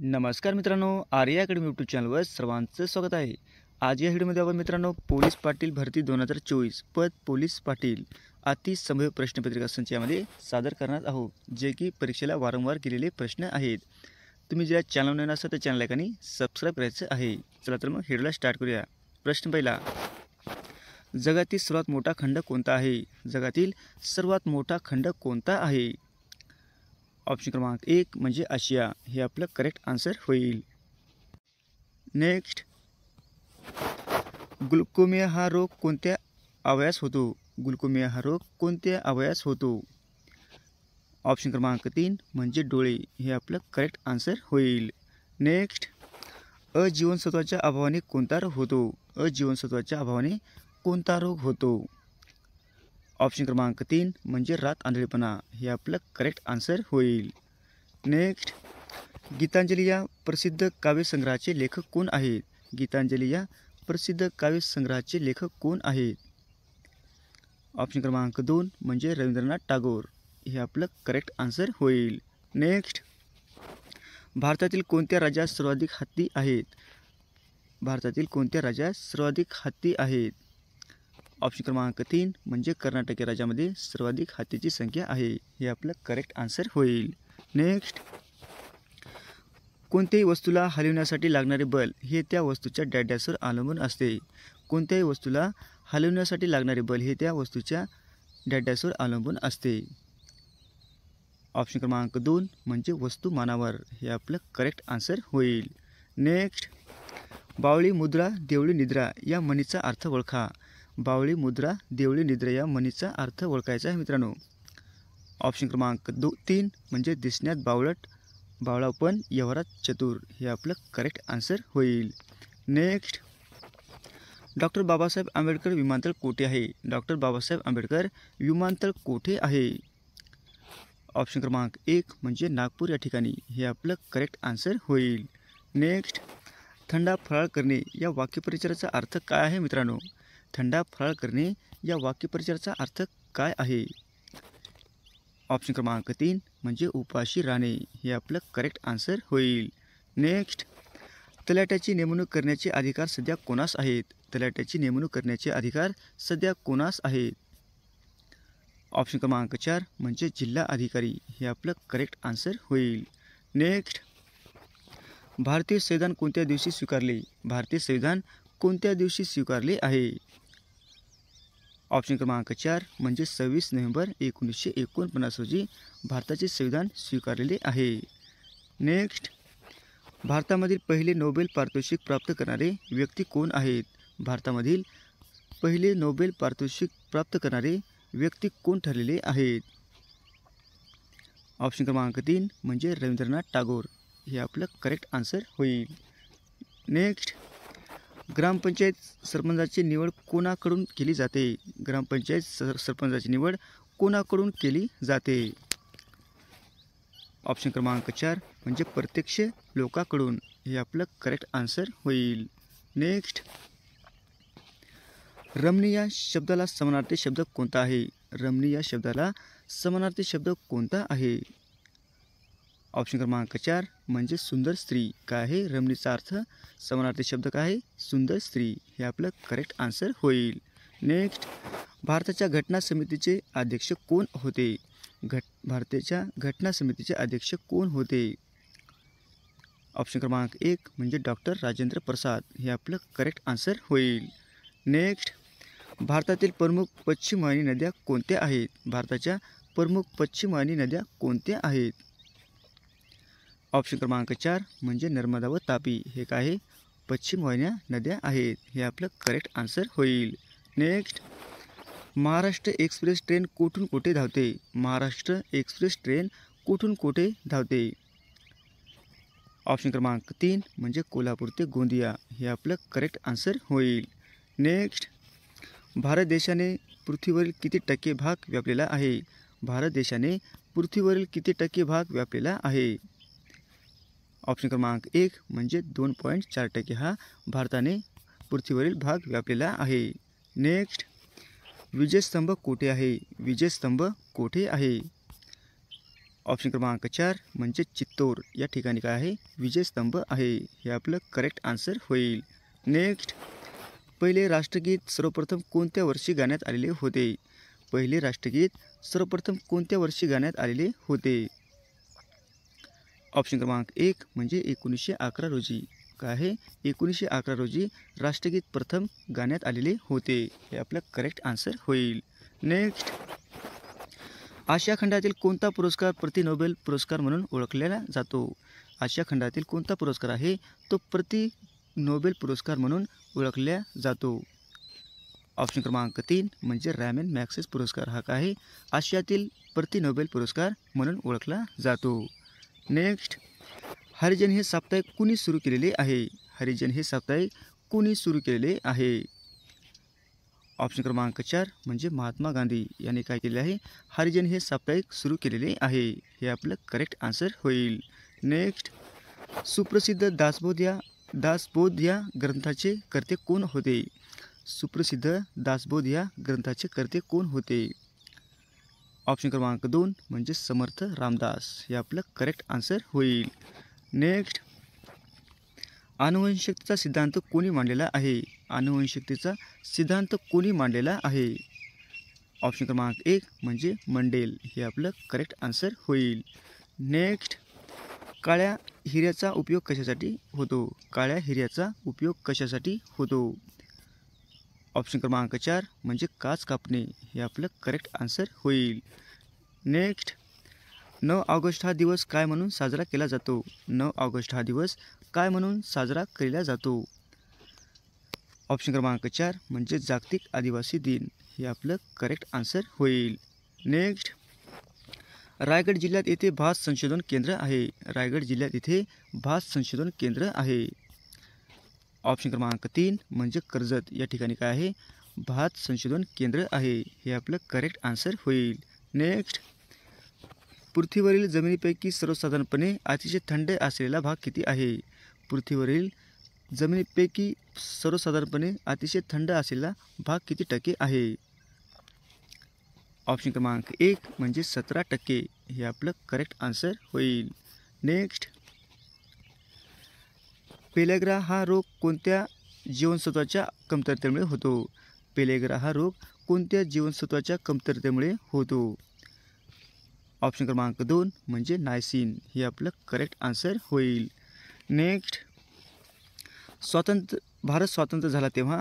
नमस्कार मित्रांनो, Arya academy YouTube चॅनलवर सर्वांचं स्वागत आहे. आज या व्हिडिओमध्ये आपण मित्रांनो पोलीस पाटील भरती 2024 पद पोलीस पाटील अतिसंभाव्य प्रश्नपत्रिका संच यामध्ये सादर करणार आहोत, जे की परीक्षेला वारंवार केलेले प्रश्न आहेत. तुम्ही ज्या चॅनल नवीन असाल तर चॅनल एकाने सबस्क्राईब करायचं आहे. चला तर मग व्हिडिओला स्टार्ट करूया. प्रश्न पहिला, जगातील सर्वात मोठा खंड कोणता आहे? जगातील सर्वात मोठा खंड कोणता आहे? ऑप्शन क्रमांक 1 म्हणजे आशिया, हे आपलं करेक्ट आन्सर होईल. नेक्स्ट, ग्लुकोमिया हा रोग कोणत्या अवयवास होतो? ग्लुकोमिया हा रोग कोणत्या अवयवास होतो? ऑप्शन क्रमांक 3 म्हणजे डोळे, हे आपलं करेक्ट आन्सर होईल. नेक्स्ट, अजीवनसत्वाच्या अभावाने कोणता रोग होतो? अजीवनसत्वाच्या अभावाने कोणता रोग होतो? ऑप्शन क्रमांक 3 म्हणजे रात आंधळेपणा, हे आपलं करेक्ट आन्सर होईल. नेक्स्ट, गीतांजली या प्रसिद्ध काव्यसंग्रहाचे लेखक कोण आहेत? गीतांजली या प्रसिद्ध काव्यसंग्रहाचे लेखक कोण आहेत? ऑप्शन क्रमांक 2 म्हणजे रवींद्रनाथ टागोर, हे आपलं करेक्ट आन्सर होईल. नेक्स्ट, भारतातील कोणत्या राज्यात सर्वाधिक हत्ती आहेत? भारतातील कोणत्या राज्यात सर्वाधिक हत्ती आहेत? ऑप्शन क्रमांक 3 म्हणजे कर्नाटक या राज्यामध्ये सर्वाधिक हत्तीची संख्या आहे, हे आपलं करेक्ट आन्सर होईल. नेक्स्ट, कोणत्याही वस्तूला हलविण्यासाठी लागणारे बल हे त्या वस्तूच्या डॅशवर अवलंबून असते. कोणत्याही वस्तूला हलविण्यासाठी लागणारे बल हे त्या वस्तूच्या डॅशवर अवलंबून असते. ऑप्शन क्रमांक 2 म्हणजे वस्तुमानावर, हे आपलं करेक्ट आन्सर होईल. नेक्स्ट, बावळी मुद्रा देवळी निद्रा या म्हणीचा अर्थ ओळखा. बावळी मुद्रा देवळी निद्रा या म्हणीचा अर्थ ओळखायचा आहे मित्रांनो. ऑप्शन क्रमांक 3 म्हणजे दिसण्यात बावळट, बावळापण, व्यवहारात चतुर, हे आपलं करेक्ट आन्सर होईल. नेक्स्ट, डॉक्टर बाबासाहेब आंबेडकर विमानतळ कोठे आहे? डॉक्टर बाबासाहेब आंबेडकर विमानतळ कोठे आहे? ऑप्शन क्रमांक 1 म्हणजे नागपूर या ठिकाणी, हे आपलं करेक्ट आन्सर होईल. नेक्स्ट, थंडा फराळ करणे या वाक्यपरिचयाचा अर्थ काय आहे मित्रांनो? थंडा फराळ करणे या वाक्यपरिचयाचा अर्थ काय आहे? ऑप्शन क्रमांक 3 म्हणजे उपाशी राहणे, हे आपलं करेक्ट आन्सर होईल. नेक्स्ट, तलाठ्याची नेमणूक करण्याचे अधिकार सध्या कोणास आहेत? तलाठ्याची नेमणूक करण्याचे अधिकार सध्या कोणास आहेत? ऑप्शन क्रमांक 4 म्हणजे जिल्हा अधिकारी, हे आपलं करेक्ट आन्सर होईल. नेक्स्ट, भारतीय संविधान कोणत्या दिवशी स्वीकारले? भारतीय संविधान कोणत्या दिवशी स्वीकारले आहे? ऑप्शन क्रमांक 4 म्हणजे 26 नोव्हेंबर 1949 रोजी भारताचे संविधान स्वीकारलेले आहे. नेक्स्ट, भारतामधील पहिले नोबेल पारितोषिक प्राप्त करणारे व्यक्ती कोण आहेत? भारतामधील पहिले नोबेल पारितोषिक प्राप्त करणारे व्यक्ती कोण ठरलेले आहेत? ऑप्शन क्रमांक 3 म्हणजे रवींद्रनाथ टागोर, हे आपलं करेक्ट आन्सर होईल. नेक्स्ट, ग्रामपंचायत सरपंचाची निवड कोणाकडून केली जाते? ग्रामपंचायत सरपंचाची निवड कोणाकडून केली जाते? ऑप्शन क्रमांक 4 म्हणजे प्रत्यक्ष लोकांकडून, हे आपलं करेक्ट आन्सर होईल. नेक्स्ट, रमणी या शब्दाला समानार्थी शब्द कोणता आहे? रमणी या शब्दाला समानार्थी शब्द कोणता आहे? ऑप्शन क्रमांक 4 म्हणजे सुंदर स्त्री. काय आहे रमणीचा अर्थ? समानार्थी शब्द काय आहे? सुंदर स्त्री, हे आपलं करेक्ट आन्सर होईल. नेक्स्ट, भारताच्या घटना समितीचे अध्यक्ष कोण होते? भारताच्या घटना समितीचे अध्यक्ष कोण होते? ऑप्शन क्रमांक 1 म्हणजे डॉक्टर राजेंद्र प्रसाद, हे आपलं करेक्ट आन्सर होईल. नेक्स्ट, भारतातील प्रमुख पश्चिम वाहिनी नद्या कोणत्या आहेत? भारताच्या प्रमुख पश्चिम वाहिनी नद्या कोणत्या आहेत? ऑप्शन क्रमांक 4 म्हणजे नर्मदा व तापी, हे काय आहे? पश्चिम वाहिन्या नद्या आहेत, हे आपलं करेक्ट आन्सर होईल. नेक्स्ट, महाराष्ट्र एक्सप्रेस ट्रेन कुठून कुठे धावते? महाराष्ट्र एक्सप्रेस ट्रेन कुठून कुठे धावते? ऑप्शन क्रमांक 3 म्हणजे कोल्हापूर ते गोंदिया, हे आपलं करेक्ट आन्सर होईल. नेक्स्ट, भारत देशाने पृथ्वीवरील किती टक्के भाग व्यापलेला आहे? भारत देशाने पृथ्वीवरील किती टक्के भाग व्यापलेला आहे? ऑप्शन क्रमांक 1 म्हणजे 2.4% हा भारताने पृथ्वीवरील भाग व्यापलेला आहे. नेक्स्ट, विजयस्तंभ कोठे आहे? विजयस्तंभ कोठे आहे? ऑप्शन क्रमांक 4 म्हणजे चित्तोर या ठिकाणी काय आहे विजयस्तंभ आहे. हे आपलं करेक्ट आन्सर होईल. नेक्स्ट, पहिले राष्ट्रगीत सर्वप्रथम कोणत्या वर्षी गाण्यात आलेले होते? पहिले राष्ट्रगीत सर्वप्रथम कोणत्या वर्षी गाण्यात आलेले होते? ऑप्शन क्रमांक 1 म्हणजे 1911 रोजी. काय आहे 1911 रोजी राष्ट्रगीत प्रथम गाण्यात आलेले होते. हे आपलं करेक्ट आन्सर होईल. नेक्स्ट, आशिया खंडातील कोणता पुरस्कार प्रति नोबेल पुरस्कार म्हणून ओळखलेला जातो? आशिया खंडातील कोणता पुरस्कार आहे तो प्रति नोबेल पुरस्कार म्हणून ओळखला जातो? ऑप्शन क्रमांक 3 म्हणजे रॅमन मॅग्सेस पुरस्कार. हा काय आहे आशियातील प्रति नोबेल पुरस्कार म्हणून ओळखला जातो. नेक्स्ट, हरिजन हे साप्ताहिक कुणी सुरू केलेले आहे? हरिजन हे साप्ताहिक कुणी सुरू केलेले आहे? ऑप्शन क्रमांक 4 म्हणजे महात्मा गांधी यांनी काय केले आहे हरिजन हे साप्ताहिक सुरू केलेले आहे. हे आपलं करेक्ट आन्सर होईल. नेक्स्ट, सुप्रसिद्ध दासबोध या ग्रंथाचे कर्ते कोण होते? सुप्रसिद्ध दासबोध या ग्रंथाचे कर्ते कोण होते? ऑप्शन क्रमांक 2 म्हणजे समर्थ रामदास. हे आपलं करेक्ट आन्सर होईल. नेक्स्ट, आनुवंशिकतेचा सिद्धांत कोणी मांडलेला आहे? आनुवंशिकतेचा सिद्धांत कोणी मांडलेला आहे? ऑप्शन क्रमांक 1 म्हणजे मंडेल. हे आपलं करेक्ट आन्सर होईल. नेक्स्ट, काळ्या हिऱ्याचा उपयोग कशासाठी होतो? काळ्या हिऱ्याचा उपयोग कशासाठी होतो? ऑप्शन क्रमांक 4 म्हणजे काच कापणे. हे आपलं करेक्ट आन्सर होईल. नेक्स्ट, 9 ऑगस्ट हा दिवस काय म्हणून साजरा केला जातो? 9 ऑगस्ट हा दिवस काय म्हणून साजरा केला जातो? ऑप्शन क्रमांक 4 म्हणजे जागतिक आदिवासी दिन. हे आपलं करेक्ट आन्सर होईल. नेक्स्ट, रायगड जिल्ह्यात येथे भात संशोधन केंद्र आहे. रायगड जिल्ह्यात येथे भात संशोधन केंद्र आहे. ऑप्शन क्रमांक 3 म्हणजे कर्जत या ठिकाणी काय आहे भात संशोधन केंद्र आहे. हे आपलं करेक्ट आन्सर होईल. नेक्स्ट, पृथ्वीवरील जमिनीपैकी सर्वसाधारणपणे अतिशय थंड असलेला भाग किती आहे? पृथ्वीवरील जमिनीपैकी सर्वसाधारणपणे अतिशय थंड असलेला भाग किती टक्के आहे? ऑप्शन क्रमांक 1 म्हणजे 17%. हे आपलं करेक्ट आन्सर होईल. नेक्स्ट, पेलेग्रा हा रोग कोणत्या जीवनसत्वाच्या कमतरतेमुळे होतो? पेलेग्रा हा रोग कोणत्या जीवनसत्वाच्या कमतरतेमुळे होतो? ऑप्शन क्रमांक 2 म्हणजे नायसिन. हे आपलं करेक्ट आन्सर होईल. नेक्स्ट, भारत स्वतंत्र झाला तेव्हा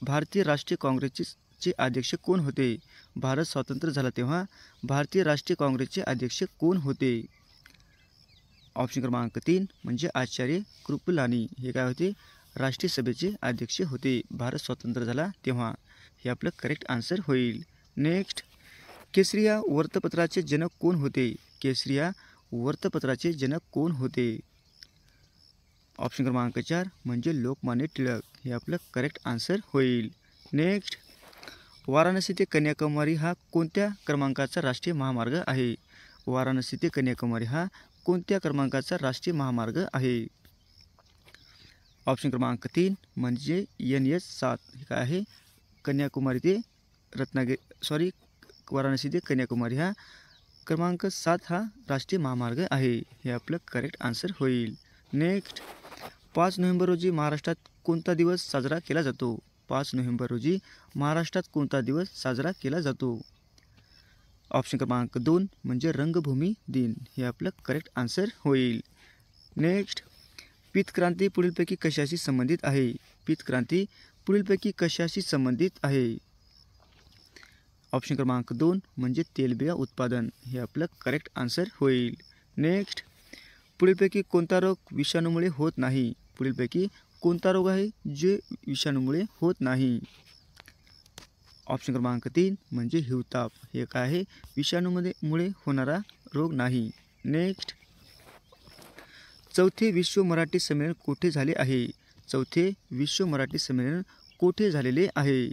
भारतीय राष्ट्रीय काँग्रेसचे अध्यक्ष कोण होते? भारत स्वतंत्र झाला तेव्हा भारतीय राष्ट्रीय काँग्रेसचे अध्यक्ष कोण होते? ऑप्शन क्रमांक 3 म्हणजे आचार्य कृपलानी. हे काय होते राष्ट्रीय सभेचे अध्यक्ष होते भारत स्वतंत्र झाला तेव्हा. हे आपलं करेक्ट आन्सर होईल. नेक्स्ट, केसरिया वृत्तपत्राचे जनक कोण होते? केसरिया वृत्तपत्राचे जनक कोण होते? ऑप्शन क्रमांक 4 म्हणजे लोकमान्य टिळक. हे आपलं करेक्ट आन्सर होईल. नेक्स्ट, वाराणसी ते कन्याकुमारी हा कोणत्या क्रमांकाचा राष्ट्रीय महामार्ग आहे? वाराणसी ते कन्याकुमारी हा कोणत्या क्रमांकाचा राष्ट्रीय महामार्ग आहे? ऑप्शन क्रमांक 3 म्हणजे NH7. हे काय आहे कन्याकुमारी ते वाराणसी ते कन्याकुमारी हा क्रमांक 7 हा राष्ट्रीय महामार्ग आहे. हे आपलं करेक्ट आन्सर होईल. नेक्स्ट, 5 नोव्हेंबर रोजी महाराष्ट्रात कोणता दिवस साजरा केला जातो? 5 नोव्हेंबर रोजी महाराष्ट्रात कोणता दिवस साजरा केला जातो? ऑप्शन क्रमांक 2 म्हणजे रंगभूमी दिन. हे आपलं करेक्ट आन्सर होईल. नेक्स्ट, पीतक्रांती पुढीलपैकी कशाशी संबंधित आहे? पीतक्रांती पुढीलपैकी कशाशी संबंधित आहे? ऑप्शन क्रमांक 2 म्हणजे तेलबिया उत्पादन. हे आपलं करेक्ट आन्सर होईल. नेक्स्ट, पुढीलपैकी कोणता रोग विषाणूमुळे होत नाही? पुढीलपैकी कोणता रोग आहे जे विषाणूमुळे होत नाही? ऑप्शन क्रमांक 3 म्हणजे हिवताप. हे काय आहे विषाणूमुळे होणारा रोग नाही. नेक्स्ट, चौथे विश्व मराठी संमेलन कोठे झाले आहे? चौथे विश्व मराठी संमेलन कोठे झालेले आहे?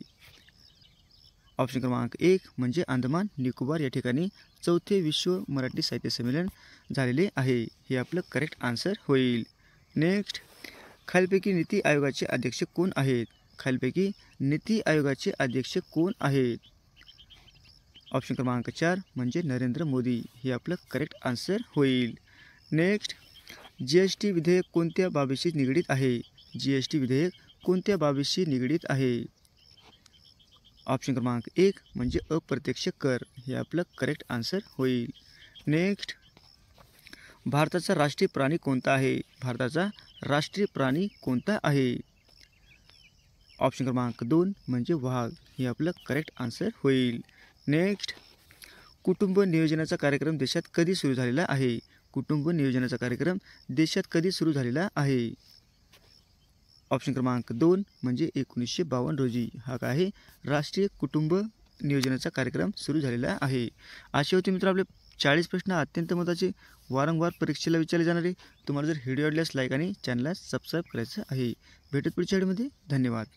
ऑप्शन क्रमांक 1 म्हणजे अंदमान निकोबार या ठिकाणी चौथे विश्व मराठी साहित्य संमेलन झालेले आहे. हे आपलं करेक्ट आन्सर होईल. नेक्स्ट, खालीलपैकी नीती आयोगाचे अध्यक्ष कोण आहेत? खालीलपैकी नीती आयोगाचे अध्यक्ष कोण आहेत? ऑप्शन क्रमांक 4 म्हणजे नरेंद्र मोदी. हे आपलं करेक्ट आन्सर होईल. नेक्स्ट, GST विधेयक कोणत्या बाबीशी निगडीत आहे? GST विधेयक कोणत्या बाबीशी निगडीत आहे? ऑप्शन क्रमांक 1 म्हणजे अप्रत्यक्ष कर. हे आपलं करेक्ट आन्सर होईल. नेक्स्ट, भारताचा राष्ट्रीय प्राणी कोणता आहे? भारताचा राष्ट्रीय प्राणी कोणता आहे? ऑप्शन क्रमांक 2 म्हणजे वाघ. हे आपलं करेक्ट आन्सर होईल. नेक्स्ट, कुटुंब नियोजनाचा कार्यक्रम देशात कधी सुरू झालेला आहे? कुटुंब नियोजनाचा कार्यक्रम देशात कधी सुरू झालेला आहे? ऑप्शन क्रमांक 2 म्हणजे 1952 रोजी. हा काय आहे? राष्ट्रीय कुटुंब नियोजनाचा कार्यक्रम सुरू झालेला आहे. असे होते मित्र आपले 40 प्रश्न अत्यंत महत्त्वाचे, वारंवार परीक्षेला विचारले जाणारे. तुम्हाला जर व्हिडिओ आवडल्यास लाईक आणि चॅनलला सबस्क्राईब करायचं आहे. भेटत पुढच्या व्हिडिओमध्ये. धन्यवाद.